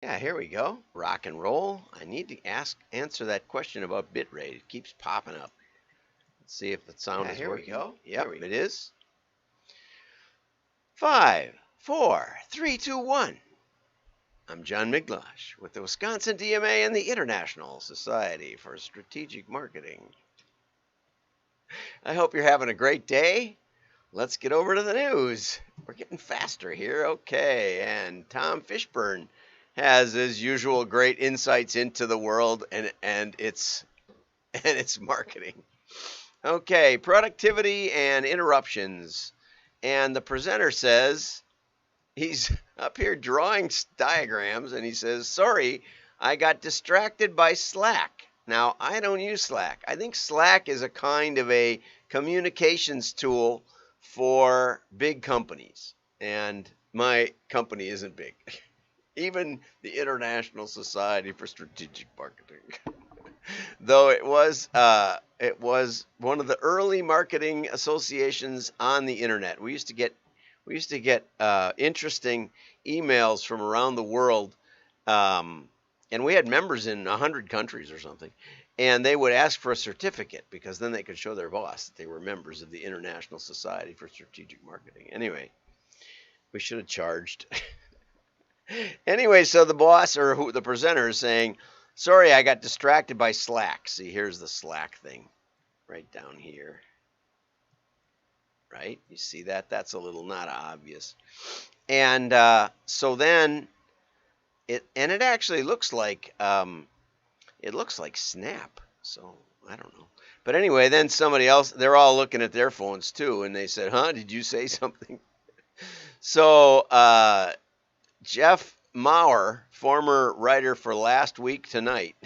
Yeah, here we go. Rock and roll. I need to answer that question about bitrate. It keeps popping up. Let's see if the sound is Here we working. go. Yep, it is. 5, 4, 3, 2, 1. I'm John Miglash with the Wisconsin DMA and the International Society for Strategic Marketing. I hope you're having a great day. Let's get over to the news. We're getting faster here. Okay, and Tom Fishburne has, as usual, great insights into the world and its marketing. Okay, productivity and interruptions. And the presenter says he's up here drawing diagrams, and he says, "Sorry, I got distracted by Slack." Now, I don't use Slack. I think Slack is a kind of a communications tool for big companies, and my company isn't big. Even the International Society for Strategic Marketing, though it was one of the early marketing associations on the internet. We used to get interesting emails from around the world, um, and we had members in 100 countries or something, and they would ask for a certificate because then they could show their boss that they were members of the International Society for Strategic Marketing. Anyway, we should have charged. Anyway, so the boss or the presenter is saying, "Sorry, I got distracted by Slack." See, here's the Slack thing right down here. Right? You see that? That's a little not obvious. And so then it actually looks like Snap. So I don't know. But anyway, then somebody else, they're all looking at their phones too, and they said, "Huh? Did you say something?" So Jeff Maurer, former writer for Last Week Tonight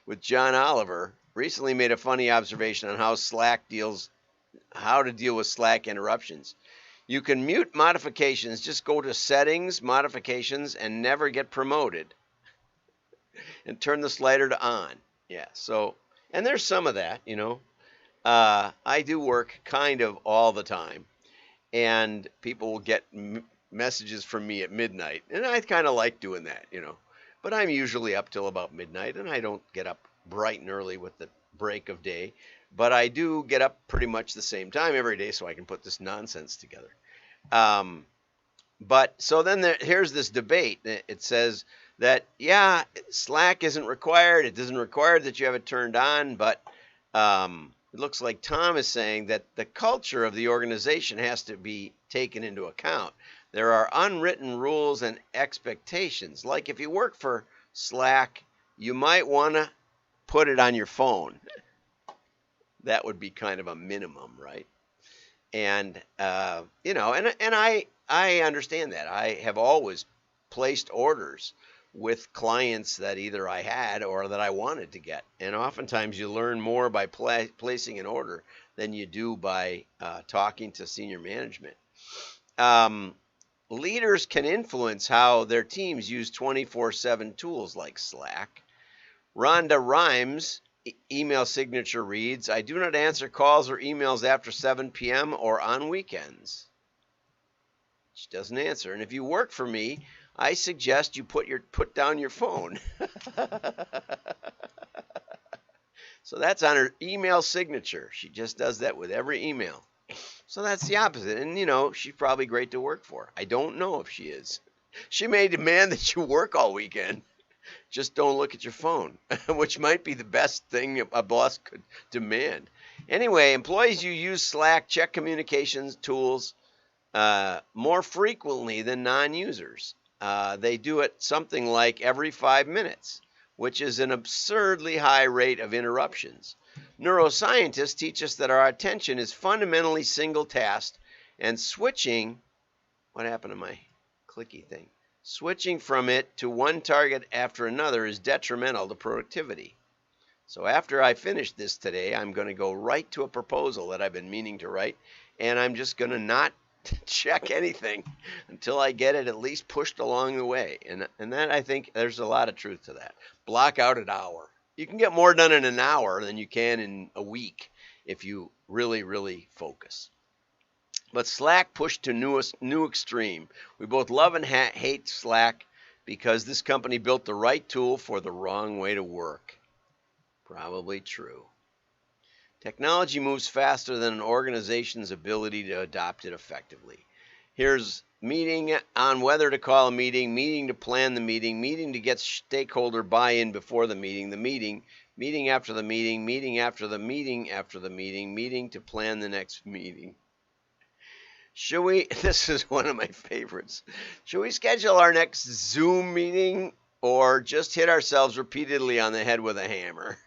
with John Oliver, recently made a funny observation on how to deal with Slack interruptions. You can mute modifications. Just go to settings, modifications, and never get promoted, and turn the slider to on. Yeah. So, and there's some of that. I do work kind of all the time, and people will get messages from me at midnight, and I kind of like doing that. But I'm usually up till about midnight, and I don't get up bright and early with the break of day. But I do get up pretty much the same time every day so I can put this nonsense together. Um, but so then here's this debate. It says that, yeah, Slack isn't required. It doesn't require that you have it turned on. But it looks like Tom is saying that the culture of the organization has to be taken into account. There are unwritten rules and expectations. Like if you work for Slack, you might want to put it on your phone. That would be kind of a minimum, right? And and I understand that. I have always placed orders with clients that either I had or that I wanted to get, and oftentimes you learn more by placing an order than you do by talking to senior management. Um, Leaders can influence how their teams use 24/7 tools like Slack. Rhonda Rhimes' email signature reads, "I do not answer calls or emails after 7 p.m. or on weekends." She doesn't answer. And if you work for me, I suggest you put down your phone. So that's on her email signature. She just does that with every email. So that's the opposite. And she's probably great to work for. I don't know if she is. She may demand that you work all weekend. Just don't look at your phone, which might be the best thing a boss could demand. Anyway, employees who use Slack check communications tools more frequently than non-users. They do it something like every 5 minutes, which is an absurdly high rate of interruptions. Neuroscientists teach us that our attention is fundamentally single-tasked, and what happened to my clicky thing? Switching from it to one target after another is detrimental to productivity. So after I finish this today, I'm going to go right to a proposal that I've been meaning to write, and I'm just going to not check anything until I get it at least pushed along the way. And that, I think there's a lot of truth to that. Block out an hour. You can get more done in an hour than you can in a week if you really, really focus. But Slack pushed to new extreme. We both love and hate Slack because this company built the right tool for the wrong way to work. Probably true. Technology moves faster than an organization's ability to adopt it effectively. Here's meeting on whether to call a meeting, meeting to plan the meeting, meeting to get stakeholder buy-in before the meeting after the meeting, meeting after the meeting after the meeting, meeting to plan the next meeting. Should we, this is one of my favorites, should we schedule our next Zoom meeting or just hit ourselves repeatedly on the head with a hammer?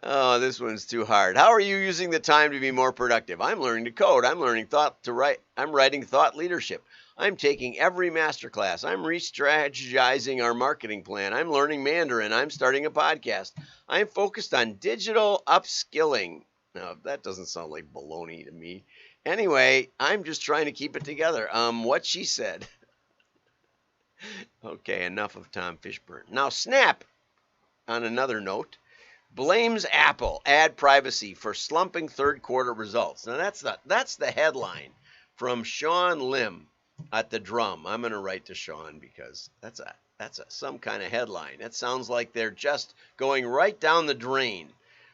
Oh, this one's too hard. How are you using the time to be more productive? I'm learning to code. I'm learning to write. I'm writing thought leadership. I'm taking every masterclass. I'm re-strategizing our marketing plan. I'm learning Mandarin. I'm starting a podcast. I'm focused on digital upskilling. Now, that doesn't sound like baloney to me. Anyway, I'm just trying to keep it together. What she said. Okay, enough of Tom Fishburne. Now, Snap, on another note, blames Apple ad privacy for slumping third quarter results. Now that's the headline from Sean Lim at the Drum. I'm going to write to Sean because that's some kind of headline. That sounds like they're just going right down the drain.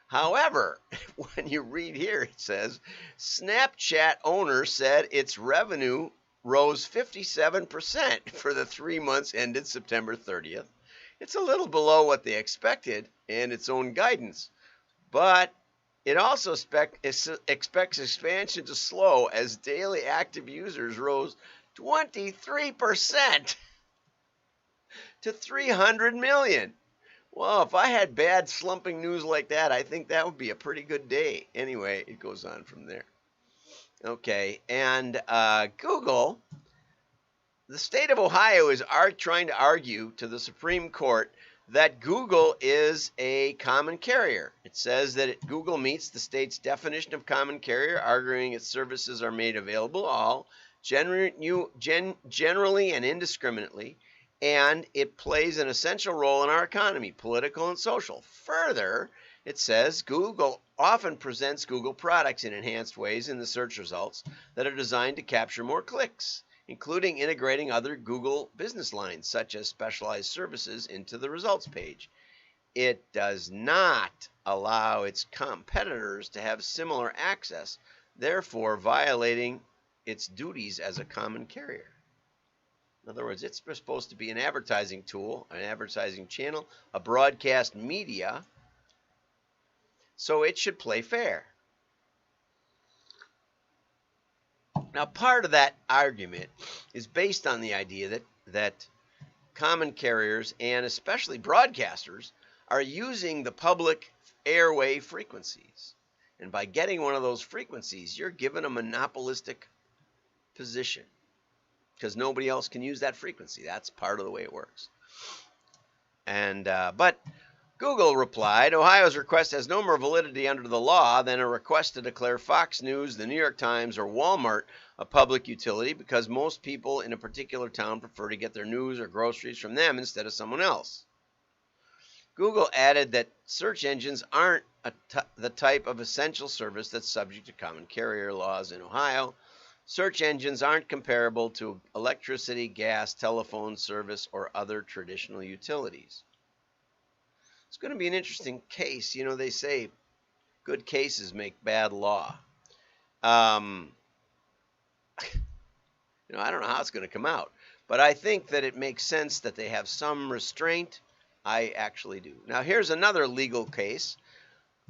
However, when you read here, it says Snapchat owner said its revenue rose 57% for the 3 months ended September 30th. It's a little below what they expected and its own guidance, but it also expects expansion to slow as daily active users rose 23% to 300 million. Well, if I had bad slumping news like that, I think that would be a pretty good day. Anyway, it goes on from there. Okay, and Google, the state of Ohio is trying to argue to the Supreme Court that Google is a common carrier. It says that Google meets the state's definition of common carrier, arguing its services are made available to all, generally and indiscriminately, and it plays an essential role in our economy, political and social. Further, it says Google often presents Google products in enhanced ways in the search results that are designed to capture more clicks, including integrating other Google business lines, such as specialized services, into the results page. It does not allow its competitors to have similar access, therefore violating its duties as a common carrier. In other words, it's supposed to be an advertising tool, an advertising channel, a broadcast media, so it should play fair. Now, part of that argument is based on the idea that common carriers and especially broadcasters are using the public airway frequencies. And by getting one of those frequencies, you're given a monopolistic position because nobody else can use that frequency. That's part of the way it works. And but Google replied, Ohio's request has no more validity under the law than a request to declare Fox News, the New York Times, or Walmart a public utility because most people in a particular town prefer to get their news or groceries from them instead of someone else. Google added that search engines aren't the type of essential service that's subject to common carrier laws in Ohio. Search engines aren't comparable to electricity, gas, telephone service, or other traditional utilities. It's going to be an interesting case. You know, they say good cases make bad law. I don't know how it's going to come out, but I think that it makes sense that they have some restraint. I actually do. Now, here's another legal case.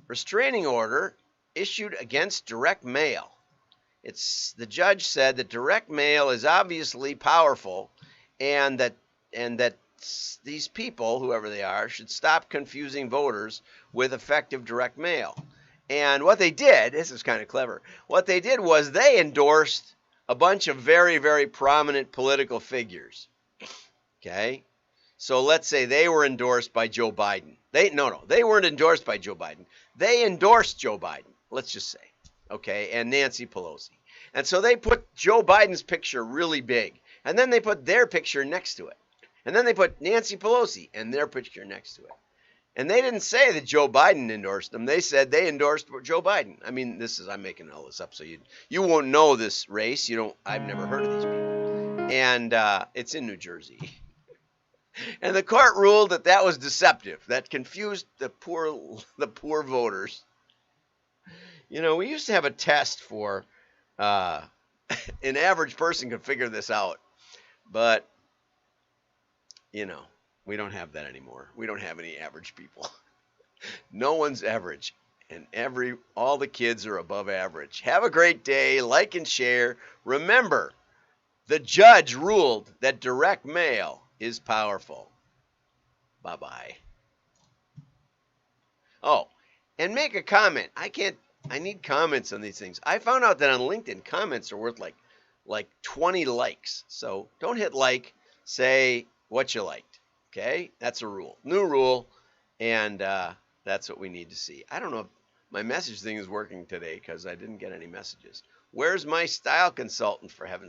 Restraining order issued against direct mail. The judge said that direct mail is obviously powerful and that these people, whoever they are, should stop confusing voters with effective direct mail. And what they did, this is kind of clever, what they did was they endorsed a bunch of very, very prominent political figures. Okay? So let's say they were endorsed by Joe Biden. They weren't endorsed by Joe Biden. They endorsed Joe Biden, let's just say. Okay, and Nancy Pelosi. And so they put Joe Biden's picture really big. And then they put their picture next to it. And then they put Nancy Pelosi and their picture next to it. And they didn't say that Joe Biden endorsed them. They said they endorsed Joe Biden. I mean, I'm making all this up, so you won't know this race. I've never heard of these people. and it's in New Jersey. And the court ruled that that was deceptive. That confused the poor voters. You know, we used to have a test for an average person could figure this out, but you know, we don't have that anymore. We don't have any average people. No one's average, and all the kids are above average. Have a great day. Like and share. Remember, the judge ruled that direct mail is powerful. Bye-bye. Oh, and make a comment. I need comments on these things. I found out that on LinkedIn, comments are worth like 20 likes. So don't hit like, say what you liked. Okay? That's a rule. New rule. And that's what we need to see. I don't know if my message thing is working today because I didn't get any messages. Where's my style consultant, for heaven's